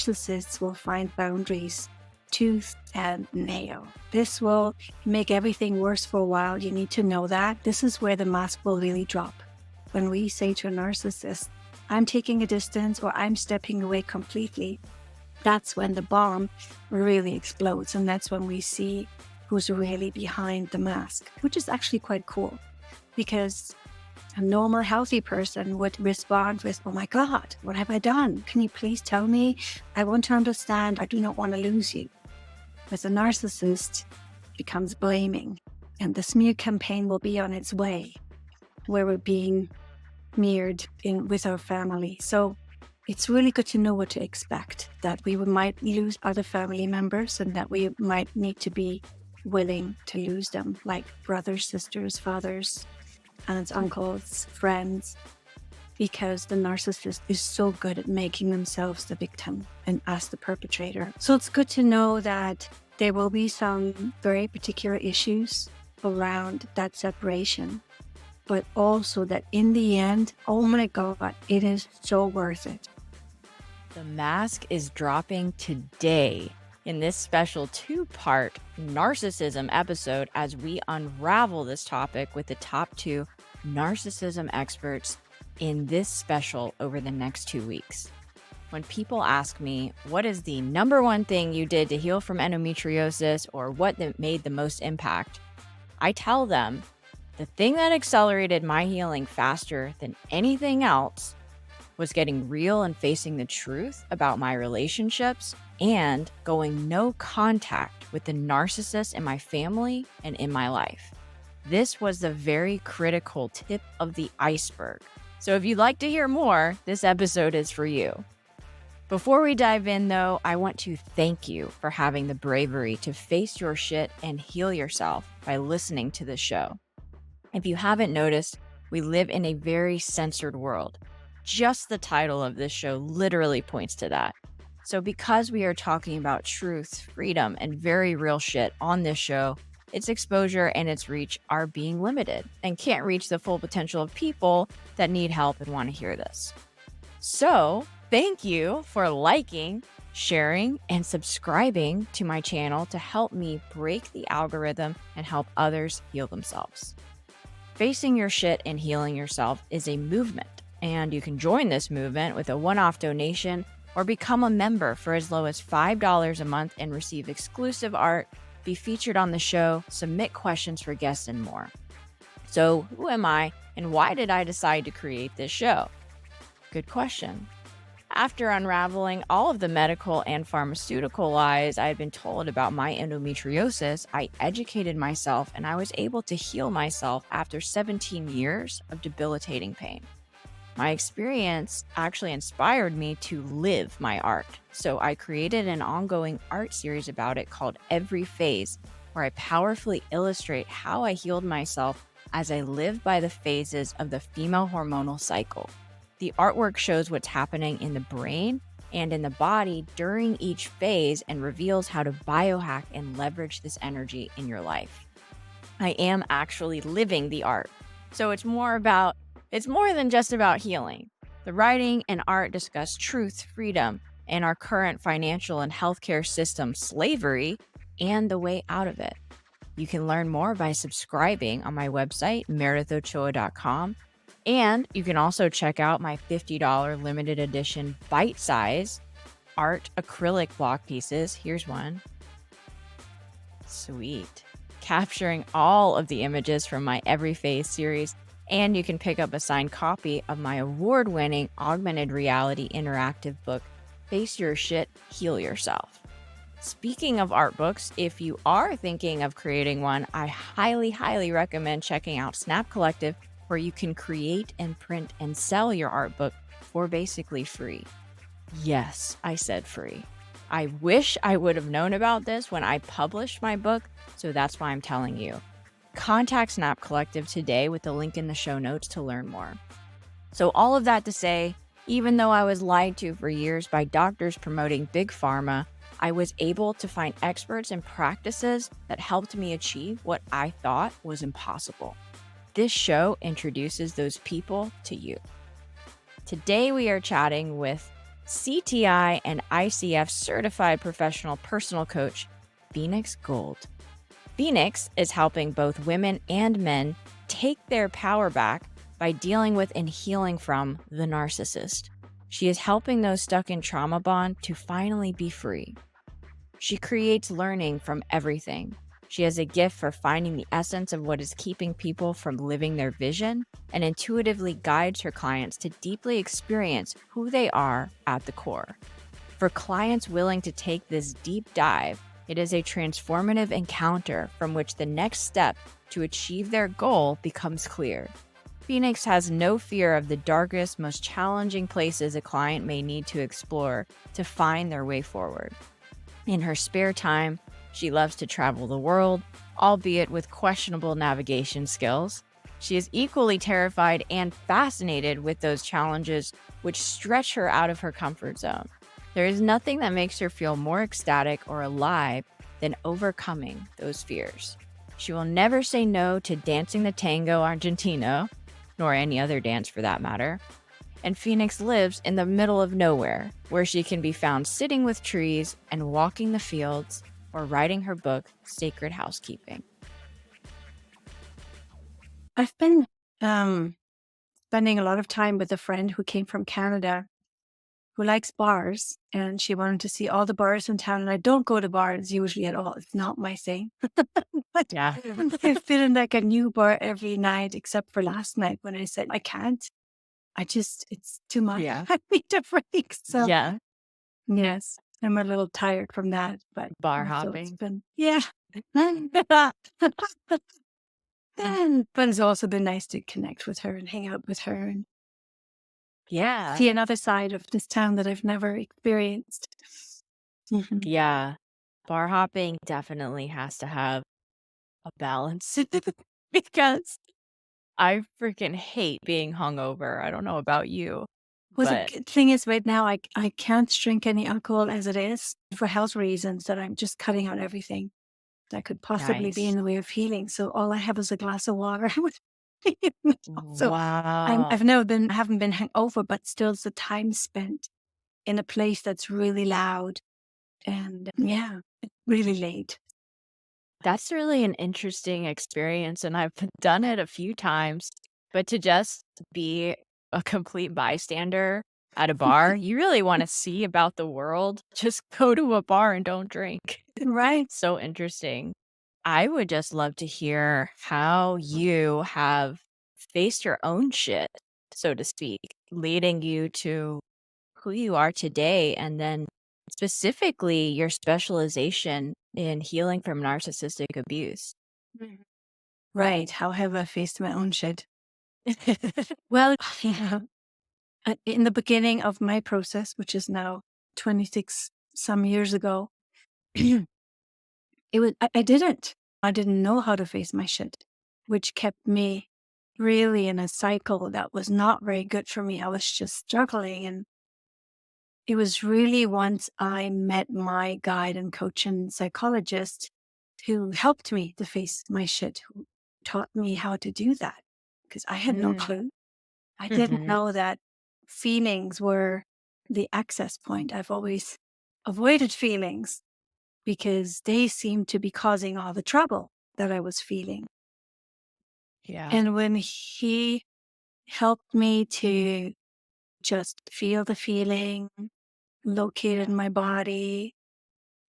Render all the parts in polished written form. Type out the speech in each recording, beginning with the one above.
narcissists will find boundaries tooth and nail. This will make everything worse for a while. You need to know that. This is where the mask will really drop. When we say to a narcissist, I'm taking a distance or I'm stepping away completely, that's when the bomb really explodes. And that's when we see who's really behind the mask, which is actually quite cool, because a normal, healthy person would respond with, oh my God, what have I done? Can you please tell me? I want to understand. I do not want to lose you. With a narcissist, it becomes blaming. And the smear campaign will be on its way, where we're being smeared in with our family. So it's really good to know what to expect, that we might lose other family members and that we might need to be willing to lose them, like brothers, sisters, fathers, aunts, uncles, friends, because the narcissist is so good at making themselves the victim and us the perpetrator. So it's good to know that there will be some very particular issues around that separation, but also that in the end, oh my God, it is so worth it. The mask is dropping today in this special 2-part narcissism episode as we unravel this topic with the top 2 narcissism experts in this special over the next 2 weeks. When people ask me, what is the number one thing you did to heal from endometriosis, or what made the most impact, I tell them the thing that accelerated my healing faster than anything else was getting real and facing the truth about my relationships and going no contact with the narcissist in my family and in my life. This was the very critical tip of the iceberg. So if you'd like to hear more, this episode is for you. Before we dive in though, I want to thank you for having the bravery to face your shit and heal yourself by listening to this show. If you haven't noticed, we live in a very censored world. Just the title of this show literally points to that. So because we are talking about truth, freedom, and very real shit on this show, its exposure and its reach are being limited and can't reach the full potential of people that need help and want to hear this. So thank you for liking, sharing, and subscribing to my channel to help me break the algorithm and help others heal themselves. Facing your shit and healing yourself is a movement. And you can join this movement with a one-off donation or become a member for as low as $5 a month and receive exclusive art, be featured on the show, submit questions for guests, and more. So who am I and why did I decide to create this show? Good question. After unraveling all of the medical and pharmaceutical lies I had been told about my endometriosis, I educated myself and I was able to heal myself after 17 years of debilitating pain. My experience actually inspired me to live my art. So I created an ongoing art series about it called Every Phase, where I powerfully illustrate how I healed myself as I live by the phases of the female hormonal cycle. The artwork shows what's happening in the brain and in the body during each phase and reveals how to biohack and leverage this energy in your life. I am actually living the art. So it's more than just about healing. The writing and art discuss truth, freedom, and our current financial and healthcare system slavery and the way out of it. You can learn more by subscribing on my website, meredithochoa.com. And you can also check out my $50 limited edition bite-size art acrylic block pieces. Here's one. Sweet. Capturing all of the images from my Every Phase series. And you can pick up a signed copy of my award-winning augmented reality interactive book, Face Your Shit, Heal Yourself. Speaking of art books, if you are thinking of creating one, I highly, highly recommend checking out Snap Collective, where you can create and print and sell your art book for basically free. Yes, I said free. I wish I would have known about this when I published my book, so that's why I'm telling you. Contact Snap Collective today with the link in the show notes to learn more. So all of that to say, even though I was lied to for years by doctors promoting big pharma, I was able to find experts and practices that helped me achieve what I thought was impossible. This show introduces those people to you. Today we are chatting with CTI and ICF certified professional personal coach, Pheonix Gould. Pheonix is helping both women and men take their power back by dealing with and healing from the narcissist. She is helping those stuck in trauma bond to finally be free. She creates learning from everything. She has a gift for finding the essence of what is keeping people from living their vision and intuitively guides her clients to deeply experience who they are at the core. For clients willing to take this deep dive, it is a transformative encounter from which the next step to achieve their goal becomes clear. Pheonix has no fear of the darkest, most challenging places a client may need to explore to find their way forward. In her spare time, she loves to travel the world, albeit with questionable navigation skills. She is equally terrified and fascinated with those challenges which stretch her out of her comfort zone. There is nothing that makes her feel more ecstatic or alive than overcoming those fears. She will never say no to dancing the tango argentino, nor any other dance for that matter. And Pheonix lives in the middle of nowhere, where she can be found sitting with trees and walking the fields or writing her book, Sacred Housekeeping. I've been spending a lot of time with a friend who came from Canada who likes bars, and she wanted to see all the bars in town. And I don't go to bars usually at all. It's not my thing. But Yeah. I've been in like a new bar every night, except for last night when I said I can't. It's too much. Yeah. I need a break. So Yeah. yes, I'm a little tired from that, but Bar also hopping. it's been, yeah. But it's also been nice to connect with her and hang out with her and Yeah. see another side of this town that I've never experienced. Mhm. Yeah. Bar hopping definitely has to have a balance because I freaking hate being hungover. I don't know about you, Well, the but good thing is right now I can't drink any alcohol as it is for health reasons, that I'm just cutting out everything that could possibly be nice. in the way of healing. So all I have is a glass of water. So Wow. I haven't been hungover, but still it's the time spent in a place that's really loud and yeah, it's really late. That's really an interesting experience, and I've done it a few times, but to just be a complete bystander at a bar, you really wanna see about the world, just go to a bar and don't drink. Right. So interesting. I would just love to hear how you have faced your own shit, so to speak, leading you to who you are today, and then specifically your specialization in healing from narcissistic abuse. Mhm. Right. How have I faced my own shit? Well, yeah. In the beginning of my process, which is now 26 some years ago, I didn't. I didn't know how to face my shit, which kept me really in a cycle that was not very good for me. I was just struggling. And it was really once I met my guide and coach and psychologist who helped me to face my shit, who taught me how to do that because I had no Mm. clue. I didn't Mhm. know that feelings were the access point. I've always avoided feelings because they seemed to be causing all the trouble that I was feeling. Yeah. And when he helped me to just feel the feeling, locate it in my body,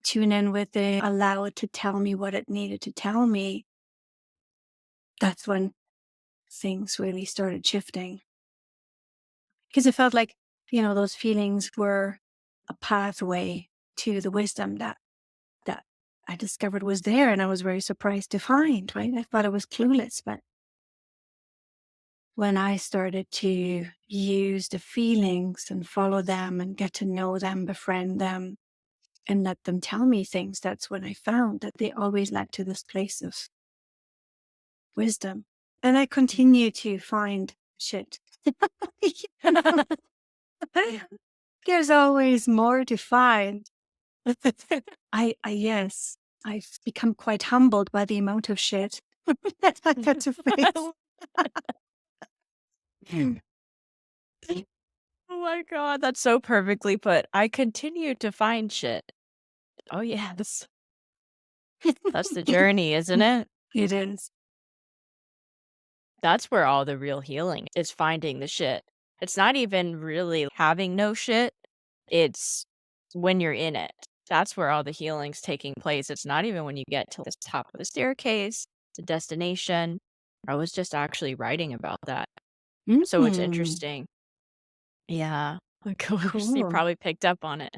tune in with it, allow it to tell me what it needed to tell me, that's when things really started shifting. Because it felt like, those feelings were a pathway to the wisdom that I discovered was there, and I was very surprised to find, right? I thought I was clueless, but when I started to use the feelings and follow them and get to know them, befriend them, and let them tell me things, that's when I found that they always led to this place of wisdom. And I continue to find shit. There's always more to find. Yes, I've become quite humbled by the amount of shit that I had to face. Oh my God, that's so perfectly put. I continue to find shit. Oh, yeah, that's the journey, isn't it? It is. That's where all the real healing is finding the shit. It's not even really having no shit. It's when you're in it. That's where all the healing's taking place. It's not even when you get to the top of the staircase, the destination. I was just actually writing about that. So it's Mm, interesting. Yeah. Of course, you cool. probably picked up on it.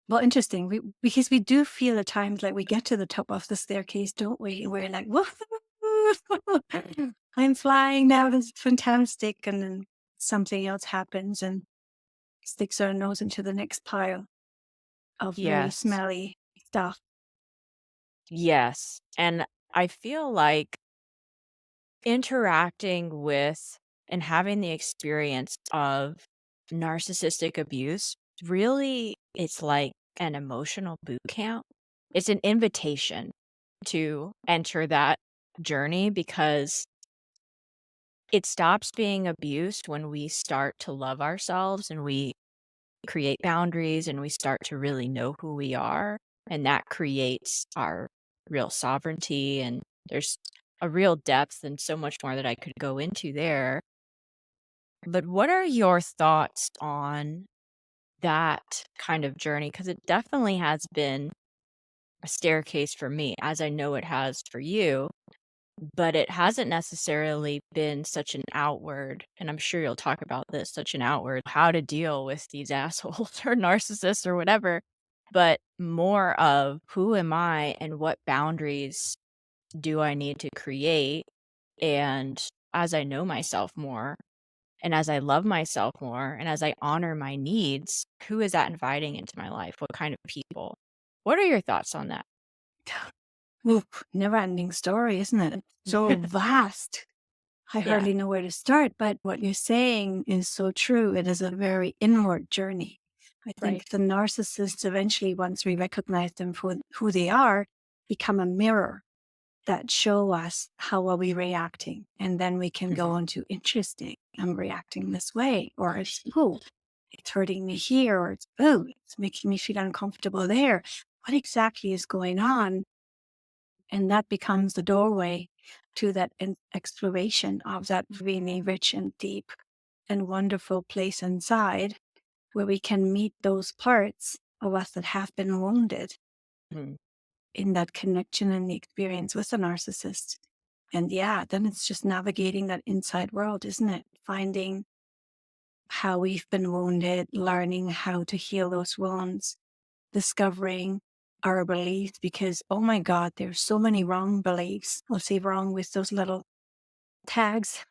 Well, interesting. Because we do feel at times like we get to the top of the staircase, don't we? We're like, woof, I'm flying now. This is fantastic. And then something else happens and sticks our nose into the next pile of really Yes. smelly stuff. Yes. And I feel like interacting with and having the experience of narcissistic abuse, really, it's like an emotional boot camp. It's an invitation to enter that journey because it stops being abused when we start to love ourselves and we create boundaries and we start to really know who we are. And that creates our real sovereignty. And there's a real depth and so much more that I could go into there. But what are your thoughts on that kind of journey? Because it definitely has been a staircase for me, as I know it has for you. But it hasn't necessarily been such an outward, and I'm sure you'll talk about this, such an outward how to deal with these assholes or narcissists or whatever, but more of who am I and what boundaries do I need to create? And as I know myself more, and as I love myself more, and as I honor my needs, who is that inviting into my life? What kind of people? What are your thoughts on that? Oof, never ending story, isn't it? So vast. I Yeah, hardly know where to start, but what you're saying is so true. It is a very inward journey. I right. think the narcissists eventually, once we recognize them for who they are, become a mirror that show us how are we reacting. And then we can Mhm. go into interesting, I'm reacting this way, or it's, oh, it's hurting me here, or it's, oh, it's making me feel uncomfortable there. What exactly is going on? And that becomes the doorway to that exploration of that really rich and deep and wonderful place inside where we can meet those parts of us that have been wounded Mhm. in that connection and the experience with the narcissist. And yeah, then it's just navigating that inside world, isn't it? Finding how we've been wounded, learning how to heal those wounds, discovering our beliefs because, oh my God, there's so many wrong beliefs. I'll say wrong with those little tags,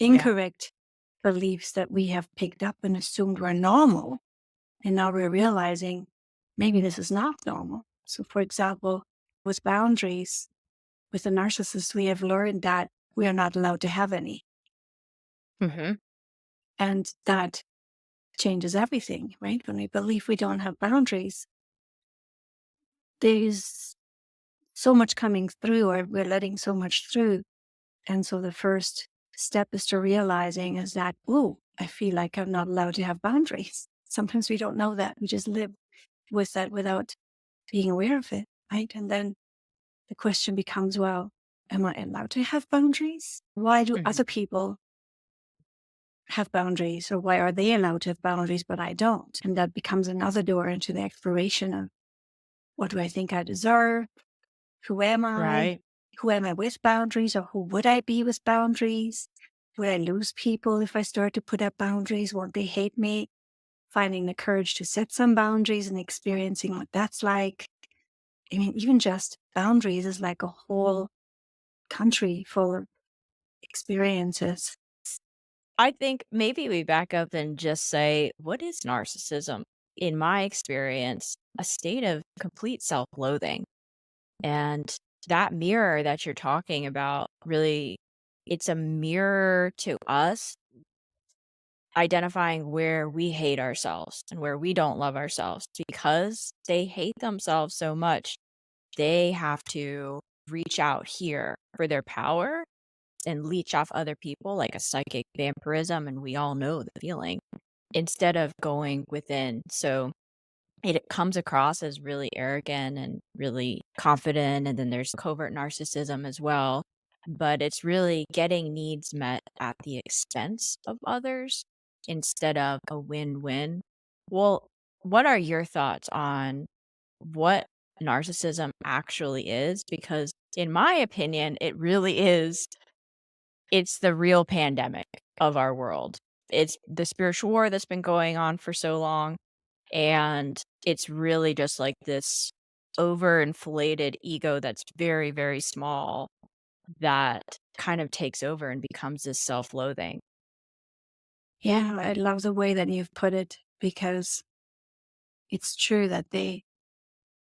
Yeah. incorrect beliefs that we have picked up and assumed were normal. And now we're realizing maybe this is not normal. So, for example, with boundaries, with a narcissist, we have learned that we are not allowed to have any. Hmm. And that changes everything, right? When we believe we don't have boundaries, there's so much coming through, or we're letting so much through. And so the first step is to realizing is that, oh, I feel like I'm not allowed to have boundaries. Sometimes we don't know that. We just live with that without being aware of it, right? And then the question becomes, well, am I allowed to have boundaries? Why do Hmm. other people have boundaries, or why are they allowed to have boundaries, but I don't? And that becomes another door into the exploration of what do I think I deserve? Who am I? Right. Who am I with boundaries, or who would I be with boundaries? Would I lose people if I start to put up boundaries? Won't they hate me? Finding the courage to set some boundaries and experiencing what that's like. I mean, even just boundaries is like a whole country full of experiences. I think maybe we back up and just say, what is narcissism? In my experience, a state of complete self loathing. And that mirror that you're talking about, really, it's a mirror to us identifying where we hate ourselves and where we don't love ourselves because they hate themselves so much. They have to reach out here for their power and leech off other people like a psychic vampirism, and we all know the feeling, instead of going within. So it comes across as really arrogant and really confident, and then there's covert narcissism as well, but it's really getting needs met at the expense of others instead of a win-win. Well, what are your thoughts on what narcissism actually is? Because in my opinion, it really is it's the real pandemic of our world. It's the spiritual war that's been going on for so long, and it's really just like this overinflated ego that's very, very small that kind of takes over and becomes this self-loathing. Yeah, I love the way that you've put it because it's true that they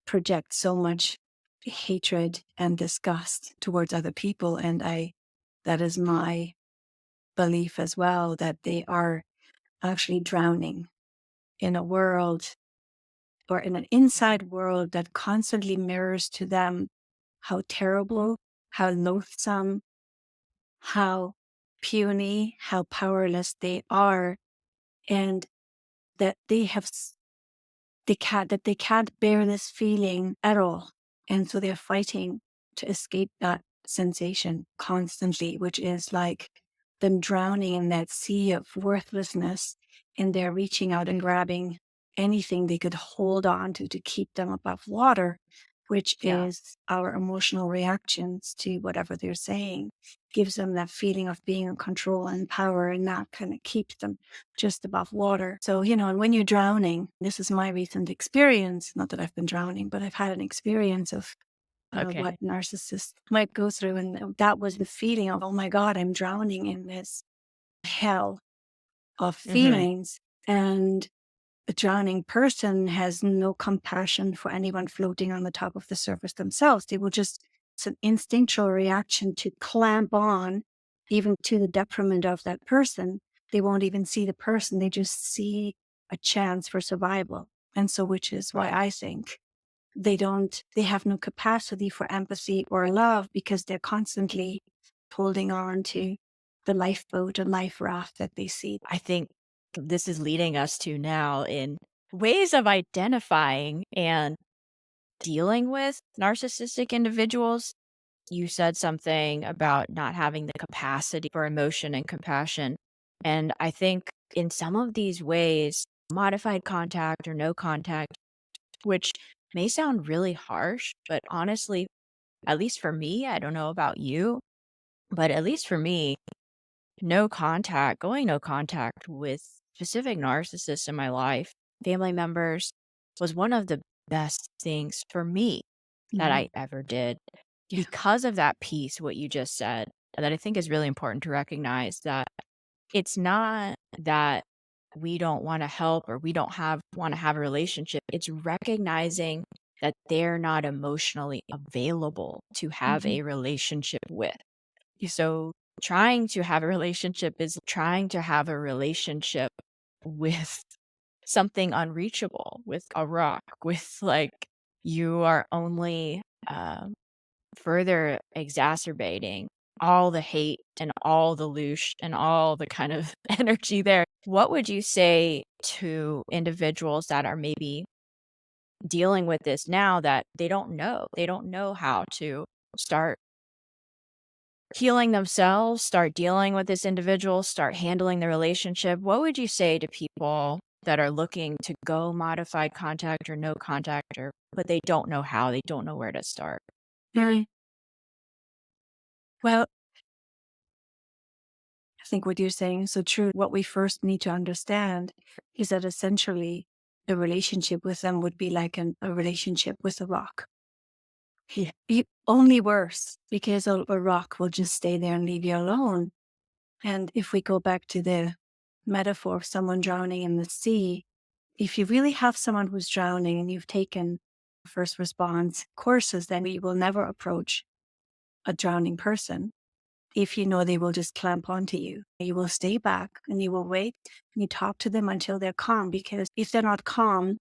project so much hatred and disgust towards other people. And that is my belief as well, that they are actually drowning in a world or in an inside world that constantly mirrors to them how terrible, how loathsome, how puny, how powerless they are, and that they can't bear this feeling at all. And so they're fighting to escape that sensation constantly, which is like them drowning in that sea of worthlessness. And they're reaching out and grabbing anything they could hold on to keep them above water, which Yeah. is our emotional reactions to whatever they're saying, gives them that feeling of being in control and power, and that kind of keeps them just above water. So, and when you're drowning, this is my recent experience, not that I've been drowning, but I've had an experience of what Okay. narcissists might go through. And that was the feeling of, oh my God, I'm drowning in this hell of Mhm. feelings. And a drowning person has no compassion for anyone floating on the top of the surface themselves. They will just, it's an instinctual reaction to clamp on, even to the detriment of that person. They won't even see the person, they just see a chance for survival. And so, which is why Right. I think they have no capacity for empathy or love because they're constantly holding on to the lifeboat and life raft that they see. I think this is leading us to now in ways of identifying and dealing with narcissistic individuals. You said something about not having the capacity for emotion and compassion. And I think in some of these ways, modified contact or no contact, which may sound really harsh, but honestly, at least for me, I don't know about you, but at least for me, going no contact with specific narcissists in my life, family members, was one of the best things for me that Mhm. I ever did Yeah. because of that piece, what you just said, that I think is really important to recognize that it's not that we don't want to help or we don't want to have a relationship. It's recognizing that they're not emotionally available to have Mhm. a relationship with. Yeah. So trying to have a relationship is trying to have a relationship with something unreachable, with a rock, with like you are only further exacerbating all the hate and all the loosh and all the kind of energy there. What would you say to individuals that are maybe dealing with this now that they don't know? They don't know how to start healing themselves, start dealing with this individual, start handling the relationship. What would you say to people that are looking to go modified contact or no contact or but they don't know how, they don't know where to start? Very well. I think what you're saying is so true. What we first need to understand is that essentially a relationship with them would be like a relationship with a rock. Yeah. Only worse, because a rock will just stay there and leave you alone. And if we go back to the metaphor of someone drowning in the sea, if you really have someone who's drowning and you've taken first response courses, then you will never approach a drowning person if you know they will just clamp onto you. You will stay back and you will wait and you talk to them until they're calm, because if they're not calm,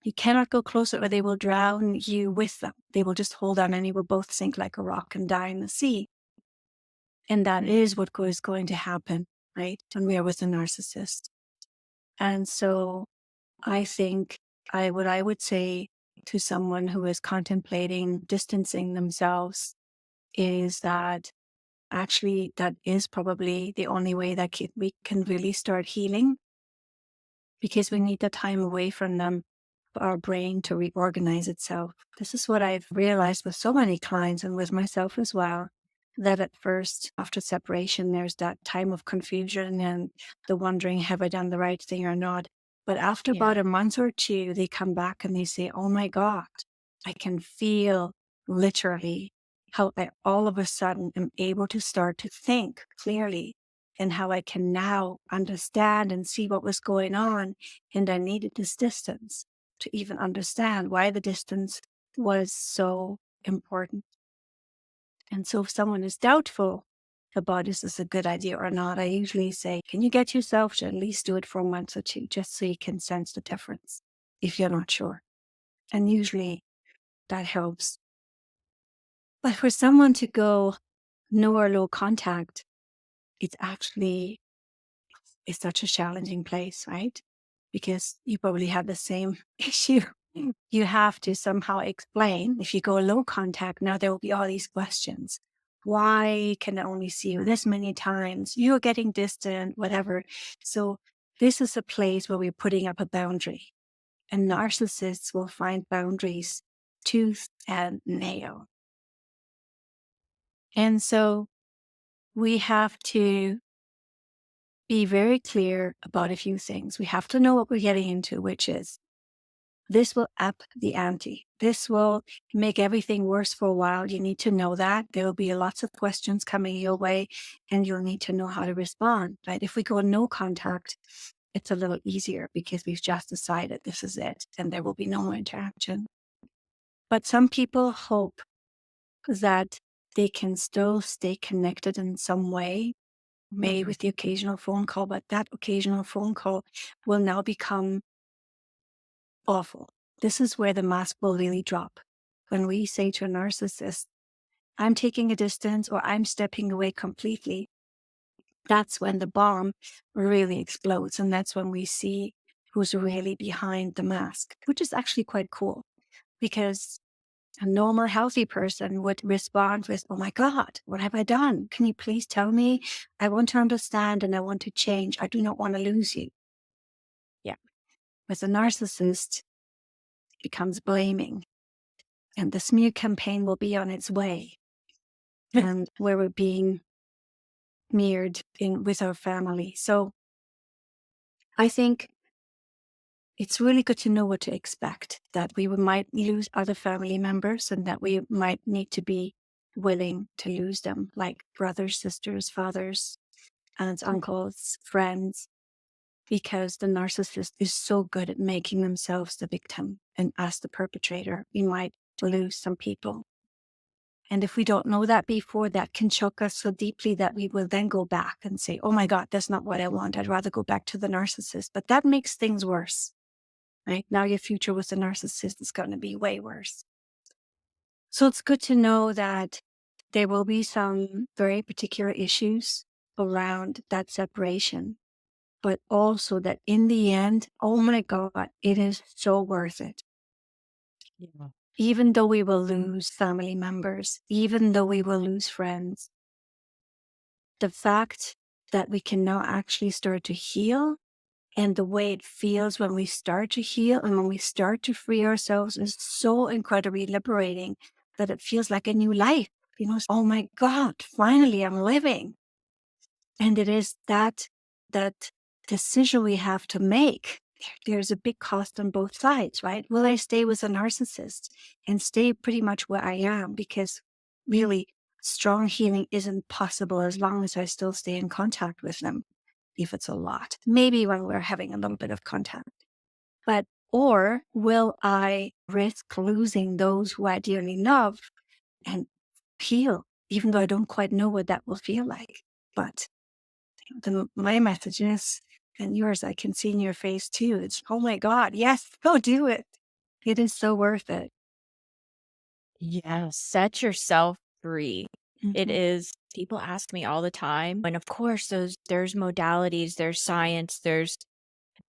you cannot go closer or they will drown you with them. They will just hold on and you will both sink like a rock and die in the sea. And that is what is going to happen, right? When we are with a narcissist. And so I think what I would say to someone who is contemplating distancing themselves is that actually that is probably the only way that we can really start healing, because we need the time away from them for our brain to reorganize itself. This is what I've realized with so many clients and with myself as well, that at first, after separation, there's that time of confusion and the wondering, have I done the right thing or not? But after Yeah. about a month or two, they come back and they say, oh my God, I can feel literally how I all of a sudden am able to start to think clearly, and how I can now understand and see what was going on. And I needed this distance to even understand why the distance was so important. And so if someone is doubtful about is this a good idea or not, I usually say, can you get yourself to at least do it for a month or two, just so you can sense the difference if you're not sure. And usually that helps. But for someone to go no or low contact, it's actually such a challenging place, right? Because you probably have the same issue. You have to somehow explain. If you go low contact, now there will be all these questions. Why can I only see you this many times? You're getting distant, whatever. So this is a place where we're putting up a boundary. And narcissists will find boundaries tooth and nail. And so we have to be very clear about a few things. We have to know what we're getting into, which is this will up the ante. This will make everything worse for a while. You need to know that. There will be lots of questions coming your way, and you'll need to know how to respond, right? If we go no contact, it's a little easier because we've just decided this is it and there will be no more interaction. But some people hope that they can still stay connected in some way, maybe with the occasional phone call, but that occasional phone call will now become awful. This is where the mask will really drop. When we say to a narcissist, I'm taking a distance or I'm stepping away completely, that's when the bomb really explodes. And that's when we see who's really behind the mask, which is actually quite cool, because a normal, healthy person would respond with, oh my God, what have I done? Can you please tell me? I want to understand and I want to change. I do not want to lose you. Yeah. With a narcissist, it becomes blaming. And the smear campaign will be on its way. And where we're being smeared in with our family. So I think it's really good to know what to expect, that we might lose other family members and that we might need to be willing to lose them, like brothers, sisters, fathers, aunts, uncles, friends, because the narcissist is so good at making themselves the victim and us the perpetrator. We might lose some people. And if we don't know that before, that can shock us so deeply that we will then go back and say, oh my God, that's not what I want. I'd rather go back to the narcissist. But that makes things worse, right? Now your future with the narcissist is going to be way worse. So it's good to know that there will be some very particular issues around that separation, but also that in the end, oh my God, it is so worth it. Yeah. Even though we will lose family members, even though we will lose friends, the fact that we can now actually start to heal, and the way it feels when we start to heal and when we start to free ourselves is so incredibly liberating that it feels like a new life. You know, oh my God, finally I'm living. And it is that decision we have to make. There's a big cost on both sides, right? Will I stay with a narcissist and stay pretty much where I am? Because really, strong healing isn't possible as long as I still stay in contact with them, if it's a lot. Maybe when we're having a little bit of contact. Or will I risk losing those who I dearly love and heal, even though I don't quite know what that will feel like? But my message is, and yours, I can see in your face too. It's, oh my God, yes, go do it. It is so worth it. Yeah. Set yourself free. It Mhm. is people ask me all the time, and of course, there's modalities, there's science, there's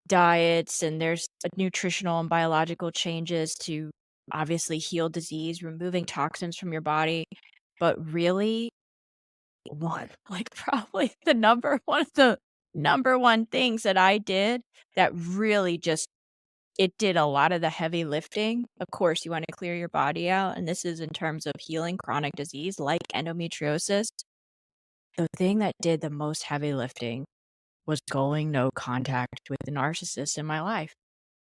diets, and there's nutritional and biological changes to obviously heal disease, removing toxins from your body. But really, one, like probably one of the number one things that I did that really just it did a lot of the heavy lifting. Of course, you want to clear your body out, and this is in terms of healing chronic disease like endometriosis. The thing that did the most heavy lifting was going no contact with the narcissist in my life.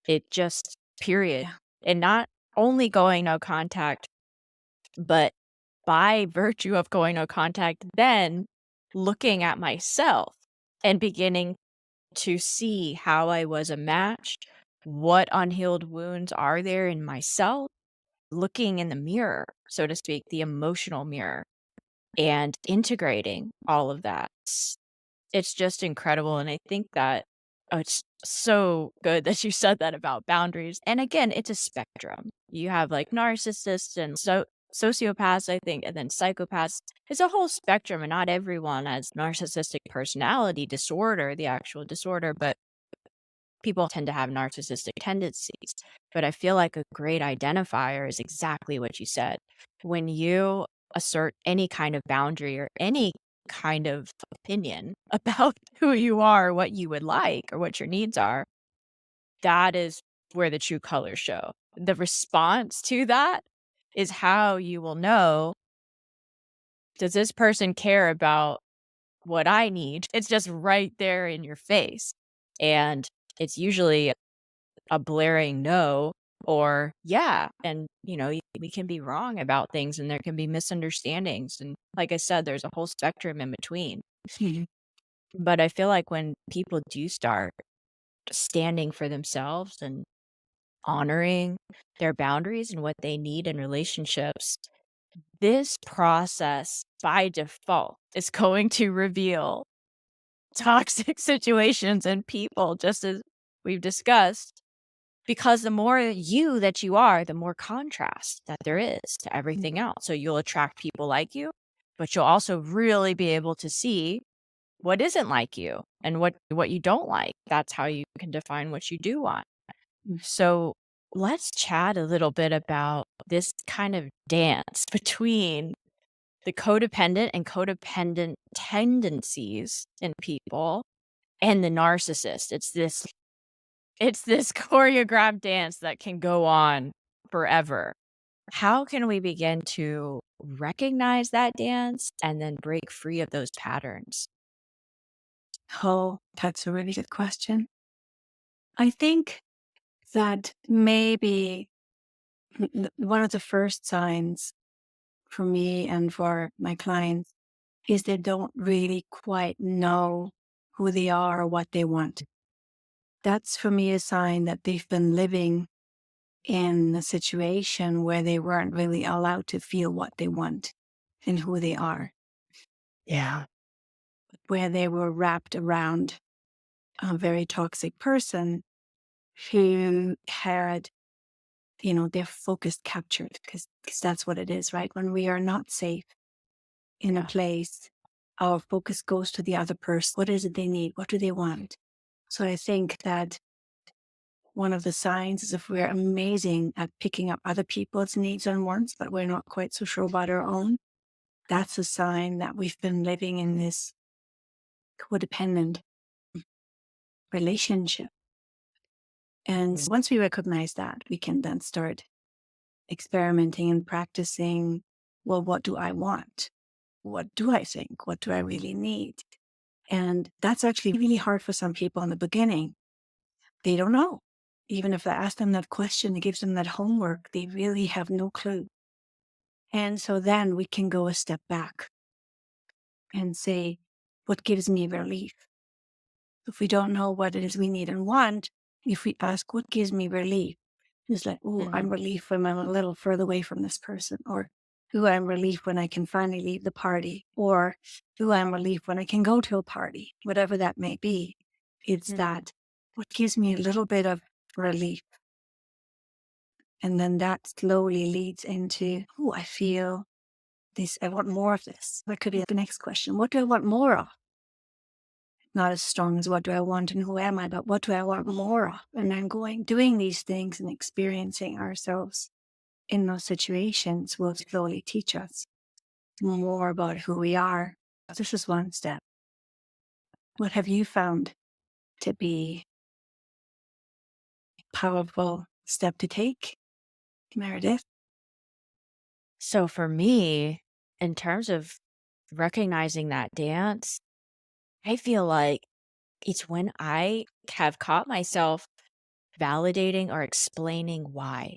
It just period. Yeah. And not only going no contact, but by virtue of going no contact, then looking at myself and beginning to see how I was a match, what unhealed wounds are there in myself, looking in the mirror, so to speak, the emotional mirror, and integrating all of that. It's just incredible, and I think that it's so good that you said that about boundaries, and again, it's a spectrum. You have, like, narcissists and sociopaths, I think, and then psychopaths. It's a whole spectrum, and not everyone has narcissistic personality disorder, the actual disorder, but people tend to have narcissistic tendencies. But I feel like a great identifier is exactly what you said. When you assert any kind of boundary or any kind of opinion about who you are, what you would like, or what your needs are, that is where the true colors show. The response to that is how you will know, does this person care about what I need? It's just right there in your face. And it's usually a blaring no or yeah. And, we can be wrong about things and there can be misunderstandings. And like I said, there's a whole spectrum in between. Mhm. But I feel like when people do start standing for themselves and honoring their boundaries and what they need in relationships, this process by default is going to reveal toxic situations and people, just as we've discussed. Because the more you that you are, the more contrast that there is to everything else. So you'll attract people like you, but you'll also really be able to see what isn't like you and what you don't like. That's how you can define what you do want. So let's chat a little bit about this kind of dance between the codependent and codependent tendencies in people and the narcissist. It's this choreographed dance that can go on forever. How can we begin to recognize that dance and then break free of those patterns? Oh, that's a really good question. I think that maybe one of the first signs for me and for my clients is they don't really quite know who they are or what they want. That's for me a sign that they've been living in a situation where they weren't really allowed to feel what they want and who they are, Yeah. where they were wrapped around a very toxic person who had, their focus captured, because that's what it is, right? When we are not safe in a place, our focus goes to the other person. What is it they need? What do they want? So I think that one of the signs is if we're amazing at picking up other people's needs and wants, but we're not quite so sure about our own, that's a sign that we've been living in this codependent relationship. And Mm. once we recognize that, we can then start experimenting and practicing. Well, what do I want? What do I think? What do I really need? And that's actually really hard for some people in the beginning. They don't know. Even if I ask them that question, it gives them that homework, they really have no clue. And so then we can go a step back and say, what gives me relief? If we don't know what it is we need and want, if we ask, what gives me relief? It's like, oh, Mhm. I'm relief when I'm a little further away from this person, or ooh, I'm relief when I can finally leave the party, or ooh, I'm relief when I can go to a party, whatever that may be. It's Mhm. that what gives me a little bit of relief. And then that slowly leads into, oh, I feel This, I want more of this. That could be the next question. What do I want more of? Not as strong as what do I want and who am I, but what do I want more of? And then doing these things and experiencing ourselves in those situations will slowly teach us more about who we are. This is one step. What have you found to be a powerful step to take, Meredith? So for me, in terms of recognizing that dance, I feel like it's when I have caught myself validating or explaining why.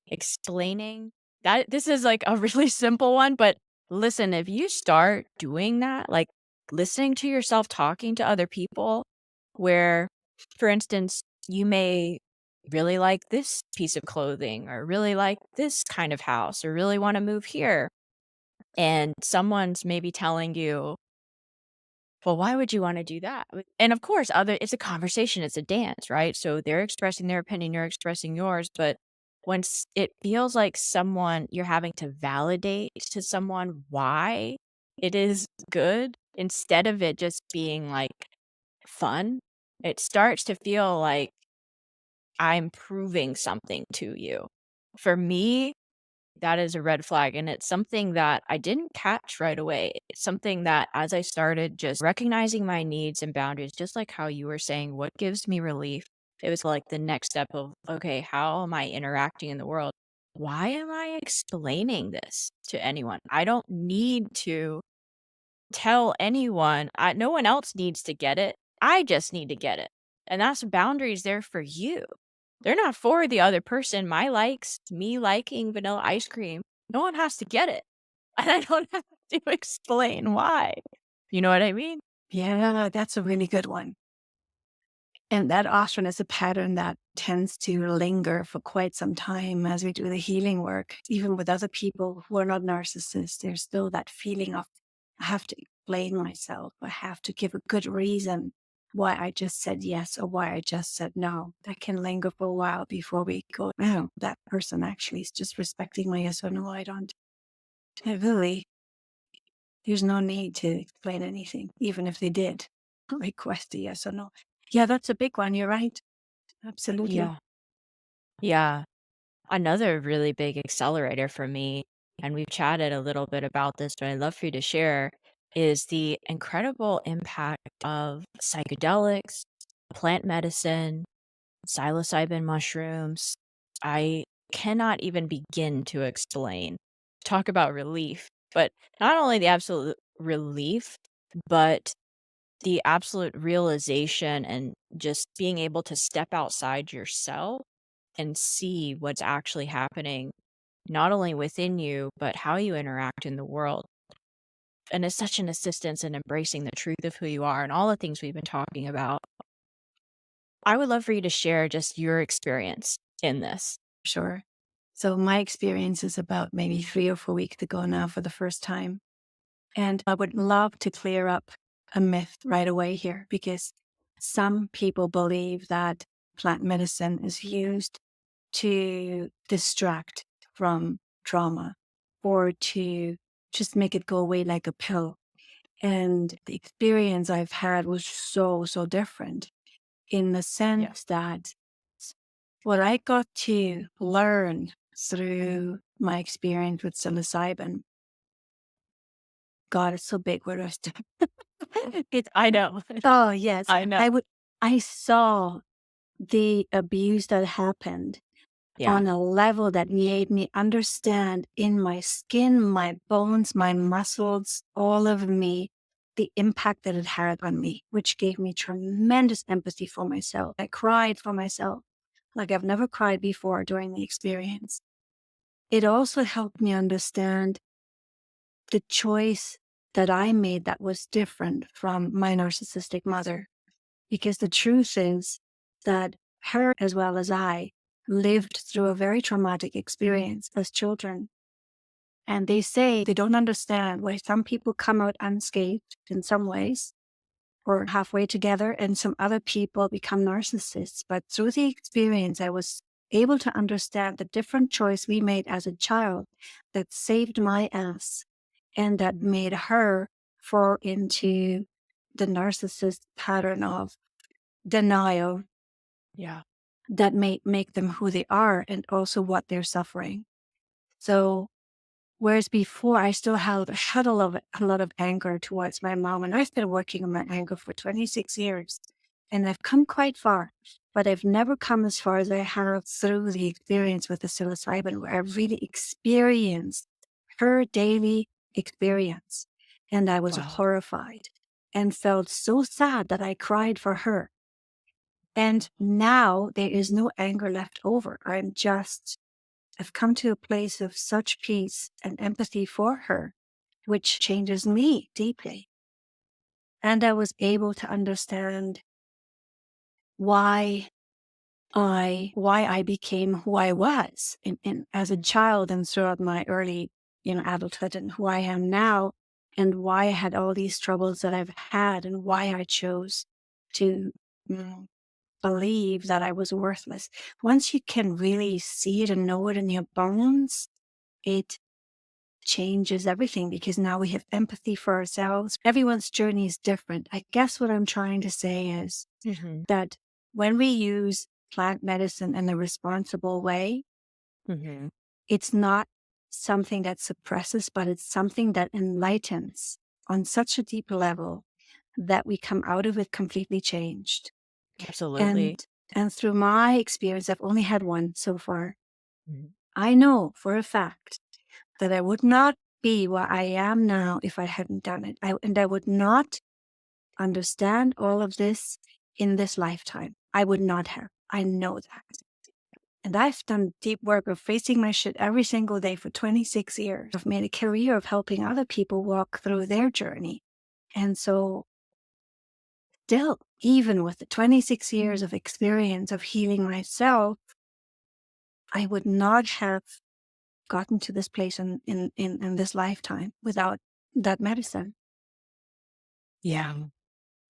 Explaining that this is like a really simple one, but listen, if you start doing that, like listening to yourself talking to other people, where, for instance, you may really like this piece of clothing or really like this kind of house or really want to move here. And someone's maybe telling you, well, why would you wanna do that? And of course, it's a conversation, it's a dance, right? So they're expressing their opinion, you're expressing yours, but once it feels like someone you're having to validate to someone why it is good, instead of it just being, like, fun, it starts to feel like I'm proving something to you. For me, that is a red flag, and it's something that I didn't catch right away. It's something that as I started just recognizing my needs and boundaries, just like how you were saying, what gives me relief? It was like the next step of, okay, how am I interacting in the world? Why am I explaining this to anyone? I don't need to tell anyone. No one else needs to get it. I just need to get it. And that's boundaries there for you. They're not for the other person. My likes, me liking vanilla ice cream, no one has to get it. And I don't have to explain why. You know what I mean? Yeah, that's a really good one. And that often is a pattern that tends to linger for quite some time as we do the healing work. Even with other people who are not narcissists, there's still that feeling of, I have to explain myself. I have to give a good reason why I just said yes or why I just said no. That can linger for a while before we go, oh, that person actually is just respecting my yes or no. I don't. Really, there's no need to explain anything, even if they did request a yes or no. Yeah, that's a big one. You're right. Absolutely. Yeah. Yeah. Another really big accelerator for me, and we've chatted a little bit about this, but I'd love for you to share, is the incredible impact of psychedelics, plant medicine, psilocybin mushrooms. I cannot even begin to explain. Talk about relief, but not only the absolute relief, but the absolute realization and just being able to step outside yourself and see what's actually happening, not only within you, but how you interact in the world. And it's such an assistance in embracing the truth of who you are and all the things we've been talking about. I would love for you to share just your experience in this. Sure. So my experience is about maybe 3 or 4 weeks ago now for the first time. And I would love to clear up a myth right away here because some people believe that plant medicine is used to distract from trauma or to just make it go away like a pill. And the experience I've had was so different in the sense that what I got to learn through my experience with psilocybin, God, it's so big. Where do I start? It's I know. oh yes, I know. I saw the abuse that happened Yeah. on a level that made me understand in my skin, my bones, my muscles, all of me, the impact that it had on me, which gave me tremendous empathy for myself. I cried for myself like I've never cried before during the experience. It also helped me understand the choice that I made that was different from my narcissistic mother. Because the truth is that her, as well as I, lived through a very traumatic experience as children. And they say they don't understand why some people come out unscathed in some ways or halfway together, and some other people become narcissists. But through the experience, I was able to understand the different choice we made as a child that saved my ass And that made her fall into the narcissist pattern of denial Yeah. that may make them who they are and also what they're suffering. So whereas before I still had a lot of anger towards my mom, and I've been working on my anger for 26 years, and I've come quite far, but I've never come as far as I have through the experience with the psilocybin, where I really experienced her daily experience. And I was Wow. horrified and felt so sad that I cried for her. And now there is no anger left over. I've come to a place of such peace and empathy for her, which changes me deeply. And I was able to understand why I became who I was in as a child and throughout my early, adulthood, and who I am now, and why I had all these troubles that I've had, and why I chose to believe that I was worthless. Once you can really see it and know it in your bones, it changes everything, because now we have empathy for ourselves. Everyone's journey is different. I guess what I'm trying to say is Mhm. that when we use plant medicine in a responsible way, Mhm. it's not something that suppresses, but it's something that enlightens on such a deep level that we come out of it completely changed. Absolutely. And through my experience, I've only had one so far. Mhm. I know for a fact that I would not be where I am now if I hadn't done it. And I would not understand all of this in this lifetime. I would not have. I know that. And I've done deep work of facing my shit every single day for 26 years. I've made a career of helping other people walk through their journey. And so, still, even with the 26 years of experience of healing myself, I would not have gotten to this place in this lifetime without that medicine. Yeah.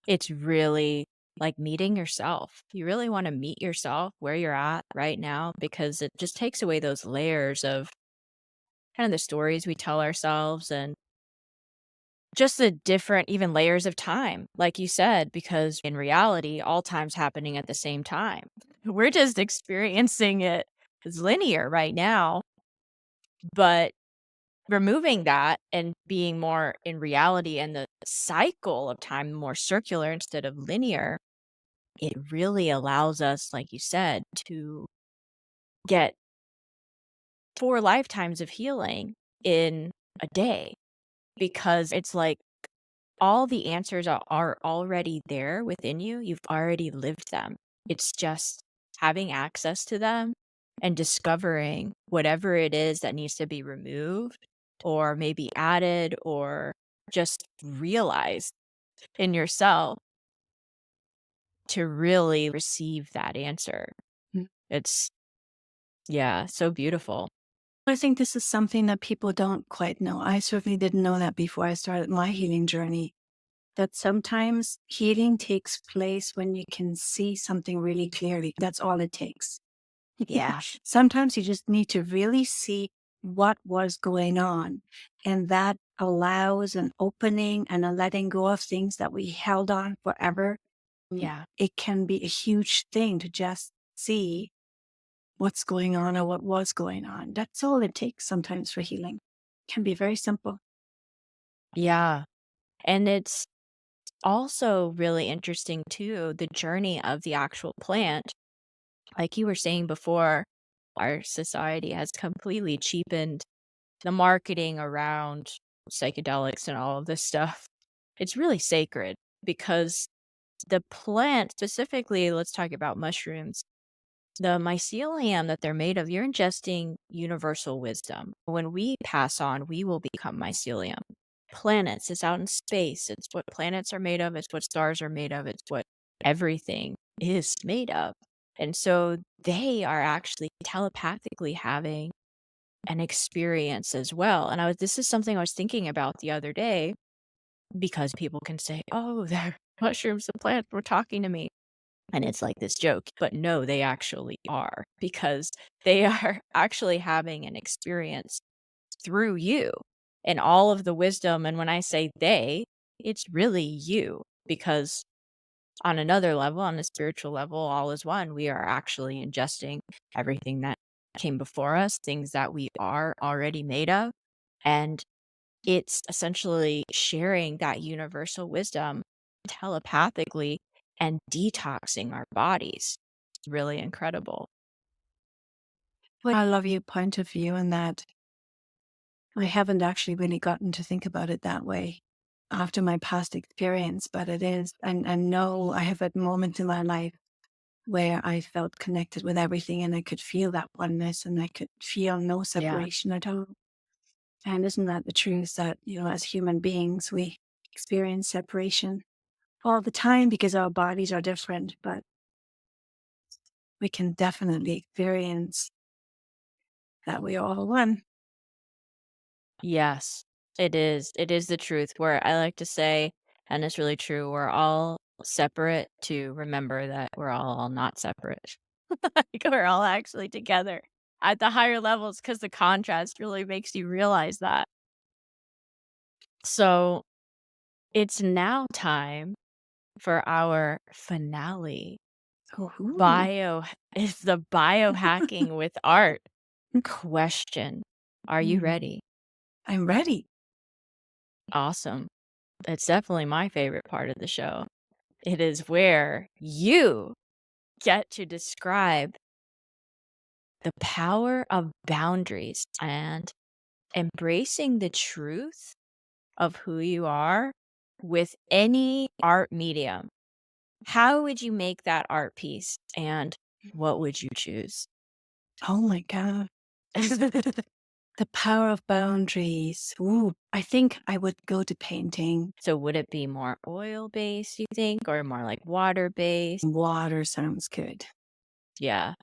It's really like meeting yourself. You really want to meet yourself where you're at right now, because it just takes away those layers of kind of the stories we tell ourselves, and just the different even layers of time, like you said, because in reality, all time's happening at the same time. We're just experiencing it as linear right now, but removing that and being more in reality and the cycle of time more circular instead of linear, it really allows us, like you said, to get 4 lifetimes of healing in a day, because it's like all the answers are already there within you. You've already lived them. It's just having access to them and discovering whatever it is that needs to be removed or maybe added or just realized in yourself to really receive that answer. Mm. It's, yeah, so beautiful. I think this is something that people don't quite know. I certainly didn't know that before I started my healing journey. That sometimes healing takes place when you can see something really clearly. That's all it takes. Yeah. Sometimes you just need to really see what was going on. And that allows an opening and a letting go of things that we held on forever. Yeah. It can be a huge thing to just see what's going on or what was going on. That's all it takes sometimes for healing. It can be very simple. Yeah. And it's also really interesting too, the journey of the actual plant. Like you were saying before, our society has completely cheapened the marketing around psychedelics and all of this stuff. It's really sacred because the plant, specifically, let's talk about mushrooms. The mycelium that they're made of, you're ingesting universal wisdom. When we pass on, we will become mycelium. Planets, it's out in space. It's what planets are made of. It's what stars are made of. It's what everything is made of. And so they are actually telepathically having an experience as well. And this is something I was thinking about the other day, because people can say, oh, they're mushrooms, the plants were talking to me. And it's like this joke, but no, they actually are, because they are actually having an experience through you. and all of the wisdom. And when I say they, it's really you, because on another level, on a spiritual level, all is one. We are actually ingesting everything that came before us, things that we are already made of. And it's essentially sharing that universal wisdom telepathically and detoxing our bodies. It's really incredible. Well, I love your point of view in that. I haven't actually really gotten to think about it that way after my past experience, but it is. And I know I have had moments in my life where I felt connected with everything and I could feel that oneness and I could feel no Yeah. separation at all. And isn't that the truth that, as human beings, we experience separation all the time because our bodies are different, but we can definitely experience that we are all one. Yes, it is. It is the truth, where I like to say, and it's really true, we're all separate to remember that we're all not separate. Like, we're all actually together at the higher levels, because the contrast really makes you realize that. So it's now time for our finale. Ooh. Bio is the biohacking with art question. Are you Mm, ready? I'm ready. Awesome. It's definitely my favorite part of the show. It is where you get to describe the power of boundaries and embracing the truth of who you are with any art medium. How would you make that art piece, and what would you choose? Oh my God. The power of boundaries. Ooh, I think I would go to painting. So would it be more oil based, you think, or more like water based? Water sounds good. Yeah,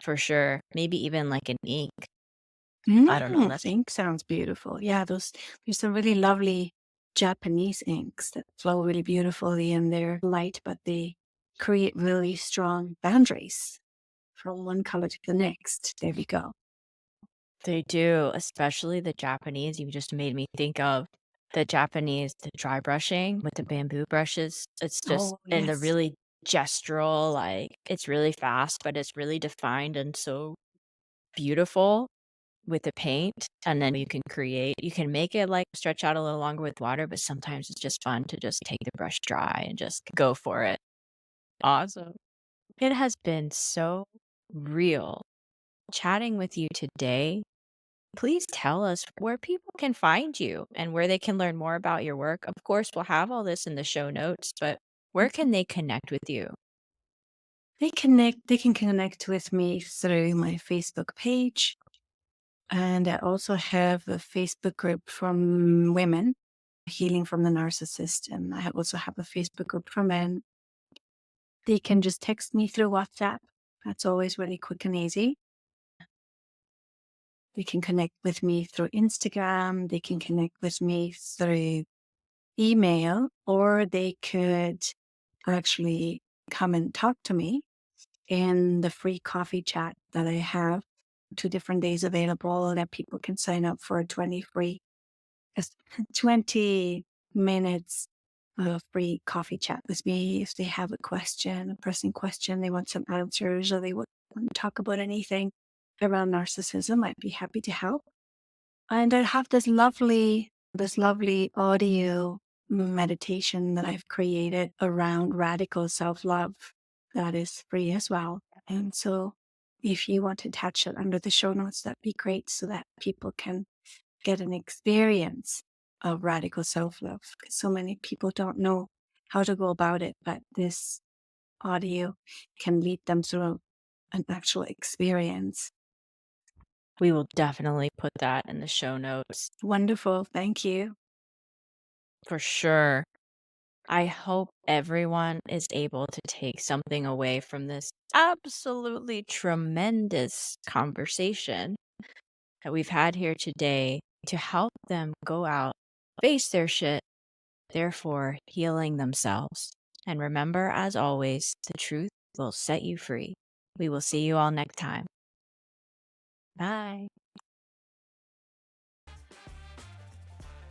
for sure. Maybe even like an ink. I don't know. That's Ink sounds beautiful. Yeah, there's some really lovely Japanese inks that flow really beautifully and they're light, but they create really strong boundaries from one color to the next. There we go. they do, especially the Japanese. You just made me think of the Japanese, the dry brushing with the bamboo brushes. It's just Oh, and the yes. really gestural, like it's really fast, but it's really defined and so beautiful with the paint. And then you can make it like stretch out a little longer with water, but sometimes it's just fun to just take the brush dry and just go for it. Awesome. It has been so real chatting with you today. Please tell us where people can find you and where they can learn more about your work. Of course, we'll have all this in the show notes, but where can they connect with you? They can connect with me through my Facebook page. And I also have a Facebook group from women, Healing from the Narcissist. And I also have a Facebook group for men. They can just text me through WhatsApp. That's always really quick and easy. They can connect with me through Instagram. They can connect with me through email, or they could actually come and talk to me in the free coffee chat that I have. 2 different days available that people can sign up for a 20 minutes of free coffee chat with me if they have a question, a pressing question, they want some answers, or they want to talk about anything around narcissism. I'd be happy to help. And I have this lovely audio meditation that I've created around radical self-love that is free as well. And so if you want to attach it under the show notes, that'd be great so that people can get an experience of radical self-love. Because so many people don't know how to go about it, but this audio can lead them through an actual experience. We will definitely put that in the show notes Wonderful. Thank you. for sure. I hope everyone is able to take something away from this absolutely tremendous conversation that we've had here today to help them go out, face their shit, therefore healing themselves. And remember, as always, the truth will set you free. We will see you all next time. Bye.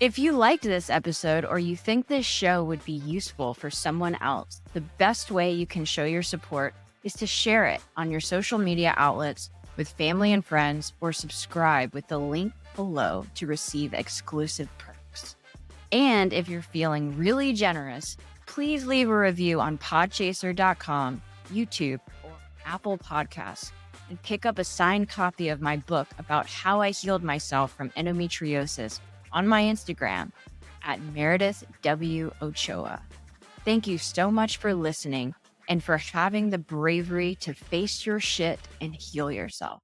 If you liked this episode or you think this show would be useful for someone else, the best way you can show your support is to share it on your social media outlets with family and friends, or subscribe with the link below to receive exclusive perks. And if you're feeling really generous, please leave a review on podchaser.com, YouTube, or Apple Podcasts, and pick up a signed copy of my book about how I healed myself from endometriosis on my Instagram at Meredith W. Ochoa. Thank you so much for listening and for having the bravery to face your shit and heal yourself.